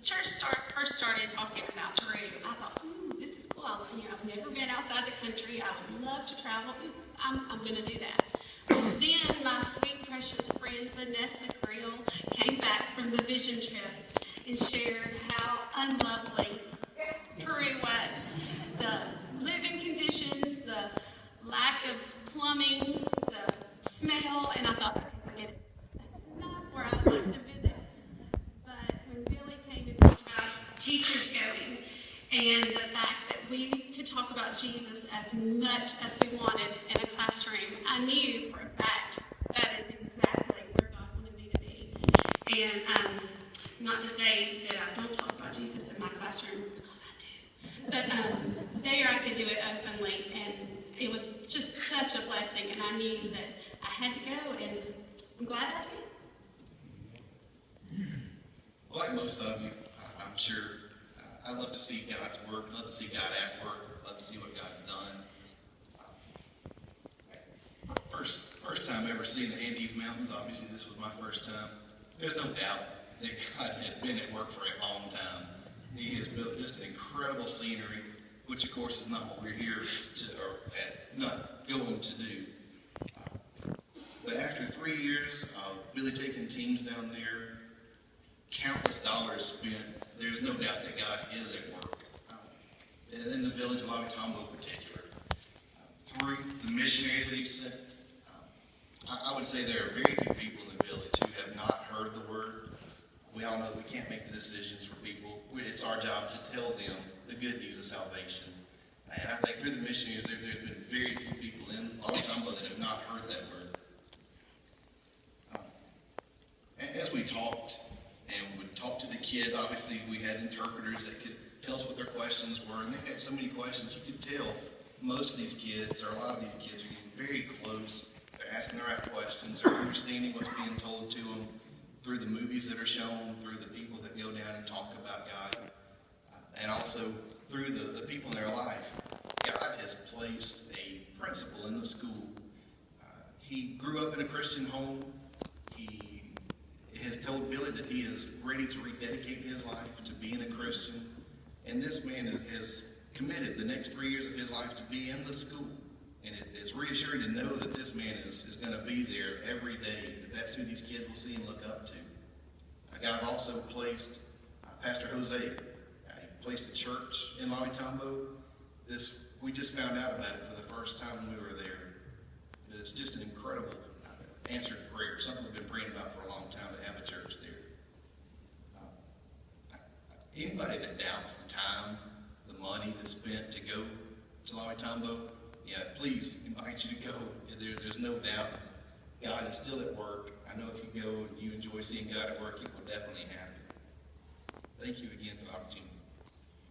church first started talking about Peru, I thought, ooh, this is cool. I've never been outside the country. I would love to travel. Ooh, I'm going to do that. Then my sweet, precious friend Vanessa Creel came back from the vision trip and shared how unlovely Peru was. The living conditions, the lack of plumbing, the smell, and I thought, forget it. That's not where I'd like to visit. But when Billy came and talked about teachers going, and the fact that we could talk about Jesus as much as we wanted in a classroom, I knew for a fact that is exactly where God wanted me to be. And not to say that I don't talk about Jesus in my classroom, because I do. But there I could do it openly, and it was just such a blessing, and I knew that I had to go, and I'm glad I did. Well, like most of you, I'm sure, I love to see God's work, love to see God at work, love to see what God's done. First time ever seeing the Andes Mountains, obviously this was my first time. There's no doubt that God has been at work for a long time. He has built just an incredible scenery, which of course is not what we're here to, or not going to do. But after 3 years of really taking teams down there, countless dollars spent, there's no doubt that God is at work. In the village of Lahuaytambo in particular. Through the missionaries that he sent, I would say there are very few people in the village who have not heard the word. We all know we can't make the decisions for people. It's our job to tell them the good news of salvation. And I think through the missionaries, there's been very few people in Lahuaytambo that have not heard that word. As we talked, and would talk to the kids, obviously we had interpreters that could tell us what their questions were, and they had so many questions. You could tell most of these kids, or a lot of these kids, are getting very close. They're asking the right questions, they're understanding what's being told to them through the movies that are shown, through the people that go down and talk about God, and also through the people in their life. God has placed a principal in the school. He grew up in a Christian home. He has told Billy that he is ready to rededicate his life to being a Christian. And this man has committed the next 3 years of his life to be in the school. And it's reassuring to know that this man is going to be there every day. That's who these kids will see and look up to. God's also placed Pastor Jose. He placed a church in Lahuaytambo. We just found out about it for the first time when we were there. It's just an incredible answered prayer, something we've been praying about for a long time, to have a church there. Anybody that doubts the time, the money that's spent to go to Lahuaytambo, please invite you to go. There's no doubt God is still at work. I know if you go and you enjoy seeing God at work, it will definitely happen. Thank you again for the opportunity.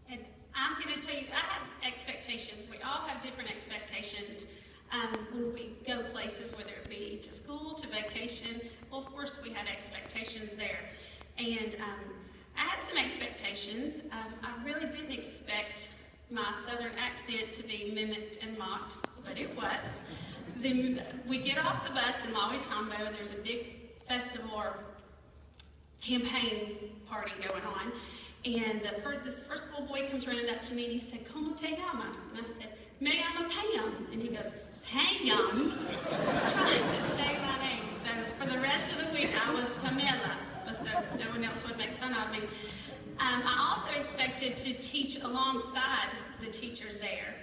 And I'm going to tell you, I have expectations. We all have different expectations when we go places, whether it be to school, to vacation. Well, of course, we had expectations there. And I had some expectations. I really didn't expect my southern accent to be mimicked and mocked, but it was. Then we get off the bus in Lahuaytambo, and there's a big festival or campaign party going on. And this first little boy comes running up to me, and he said, "Como te llama?" And I said, "Me llama Pam." And he goes, "Pam?" Trying to say my name. So for the rest of the week, I was Pamela, so no one else would make fun of me. I also expected to teach alongside the teachers there.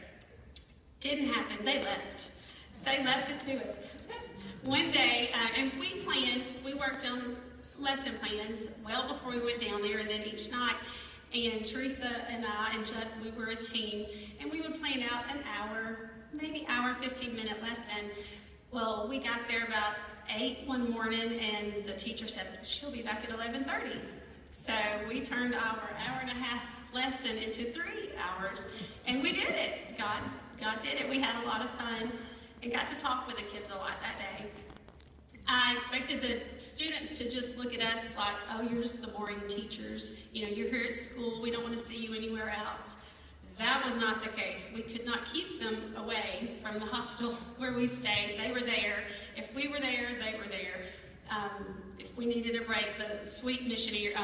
Didn't happen. They left. They left it to us. One day, and we worked on lesson plans well before we went down there, and then each night, and Teresa and I and Judd, we were a team, and we would plan out an hour, maybe hour, 15-minute lesson. Well, we got there about 8 one morning, and the teacher said, she'll be back at 11:30. So we turned our hour-and-a-half lesson into 3 hours, and we did it. God did it. We had a lot of fun and got to talk with the kids a lot that day. I expected the students to just look at us like, oh, you're just the boring teachers. You know, you're here at school. We don't want to see you anywhere else. That was not the case. We could not keep them away from the hostel where we stayed. They were there. If we were there, they were there. If we needed a break, the sweet missionary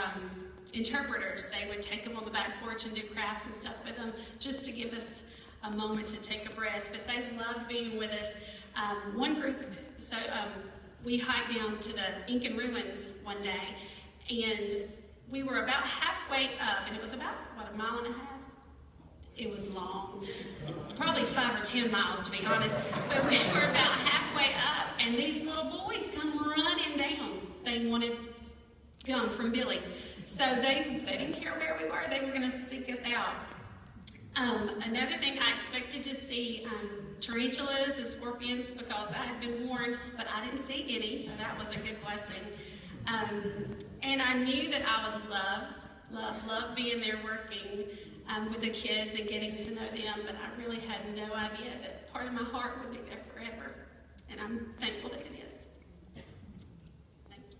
interpreters. They would take them on the back porch and do crafts and stuff with them just to give us a moment to take a breath. But they loved being with us. One group, we hiked down to the Incan ruins one day, and we were about halfway up, and it was about, a mile and a half? It was long, probably 5 or 10 miles to be honest, but we were about halfway up, and these little boys come running down. They wanted gum from Billy, so they didn't care where we were. They were going to seek us out. Another thing, I expected to see tarantulas and scorpions because I had been warned, but I didn't see any, so that was a good blessing. And I knew that I would love being there working with the kids and getting to know them, but I really had no idea that part of my heart would be there forever, and I'm thankful that it is. Thank you.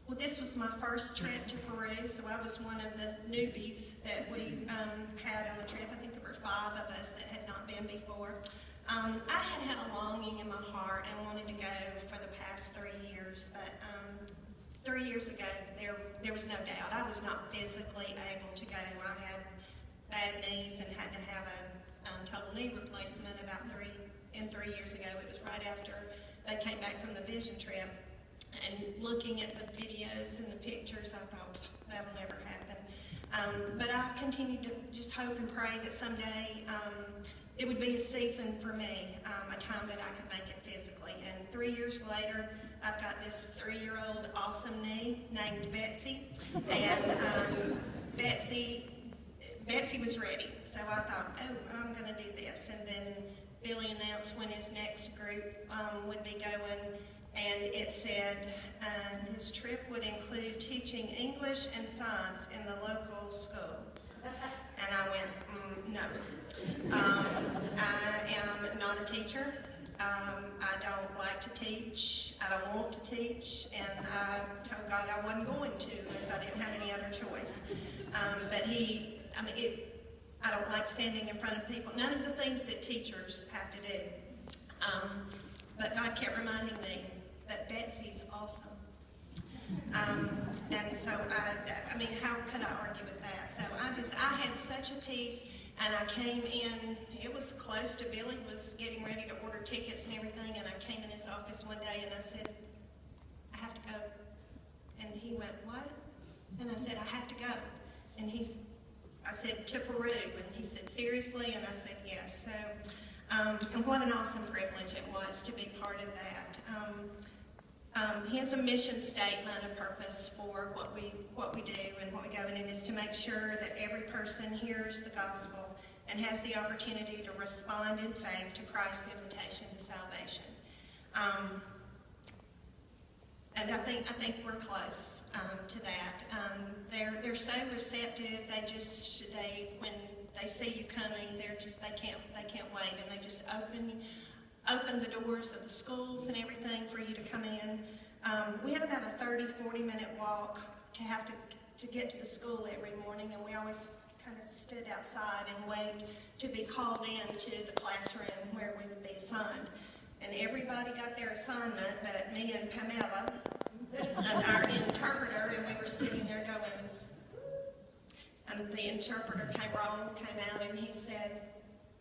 Well, this was my first trip to Peru, so I was one of the newbies that we had on the trip. I think there were 5 of us that had not been before. I had a longing in my heart and wanted to go for the past 3 years, but 3 years ago there was no doubt. I was not physically able to go. I had bad knees and had to have a total knee replacement about 3 years ago. It was right after they came back from the vision trip. And looking at the videos and the pictures, I thought, that'll never happen. But I continued to just hope and pray that someday it would be a season for me, a time that I could make it physically. And 3 years later, I've got this 3-year-old awesome knee named Betsy. And Betsy was ready. So I thought, oh, I'm going to do this. And then Billy announced when his next group would be going. And it said this trip would include teaching English and science in the local school. And I went, no. I am not a teacher. I don't like to teach. I don't want to teach. And I told God I wasn't going to if I didn't have any other choice. I don't like standing in front of people. None of the things that teachers have to do. But God kept reminding me that Betsy's awesome. And so, how could I argue with that? So I had such a peace, and I came in, it was close to Billy was getting ready to order tickets and everything, and I came in his office one day and I said, I have to go. And he went, what? And I said, I have to go. And I said, to Peru. And he said, seriously? And I said, yes. So, and what an awesome privilege it was to be part of that. He has a mission statement, a purpose for what we do and what we go, and it is to make sure that every person hears the gospel and has the opportunity to respond in faith to Christ's invitation to salvation. And I think we're close to that. They're so receptive. When they see you coming, they can't wait, and they just open the doors of the schools and everything for you to come in. We had about a 30-40 minute walk to get to the school every morning, and we always kind of stood outside and waited to be called into the classroom where we would be assigned. And everybody got their assignment, but me and Pamela and our interpreter, and we were sitting there going, and the interpreter came out and he said,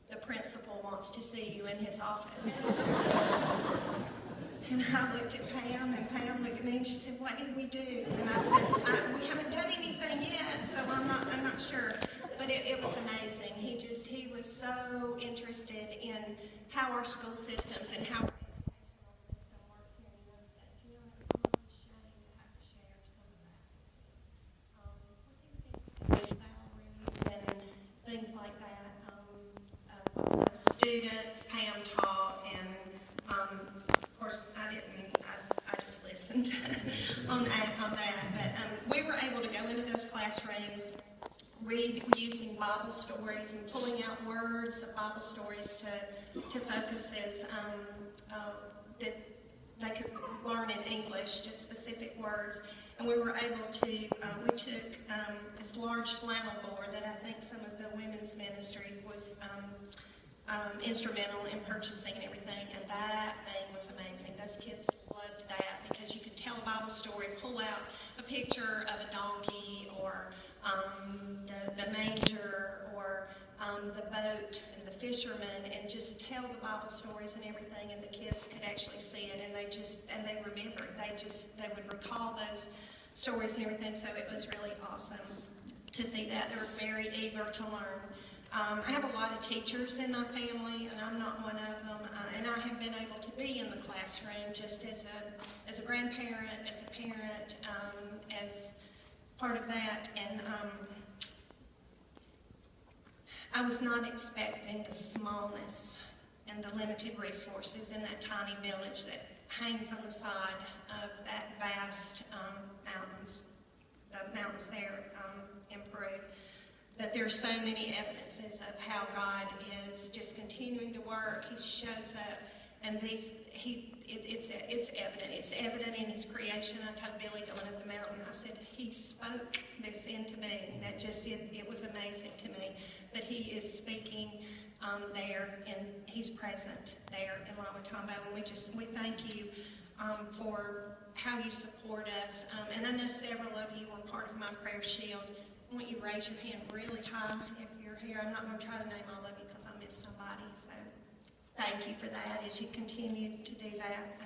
the principal wants to see you in his office. And I looked at Pam, and Pam looked at me, and she said, what did we do? And I said, we haven't done anything yet, so I'm not sure. But it was amazing. He was so interested in how our school systems and how our educational system works here in the United States. You know, it's almost a shame to have to share some of that. He was interested in salary and things like that. Students, Pam taught, and of course I just listened on that. But we were able to go into those classrooms, read using Bible stories and pulling out words of Bible stories to focus as that they could learn in English, just specific words. And we were able to, we took this large flannel board that I think some of the women's ministry was instrumental in purchasing and everything, and that thing was amazing. Those kids loved that because you could tell a Bible story, pull out a picture of a donkey or the manger or the boat and the fisherman, and just tell the Bible stories and everything, and the kids could actually see it, and they remembered. They would recall those stories and everything. So it was really awesome to see that. They were very eager to learn. I have a lot of teachers in my family, and I'm not one of them. And I have been able to be in the classroom just as a grandparent, as a parent, as part of that. And I was not expecting the smallness and the limited resources in that tiny village that hangs on the side of that vast the mountains there in Peru. That there's so many evidences of how God is just continuing to work. He shows up, and it's evident. It's evident in His creation. I told Billy going up the mountain, I said, He spoke this into me. And that just, it was amazing to me that He is speaking there, and He's present there in Lahuaytambo. And we thank you for how you support us. And I know several of you were part of my prayer shield. I want you to raise your hand really high if you're here. I'm not going to try to name all of you because I missed somebody. So thank you for that as you continue to do that.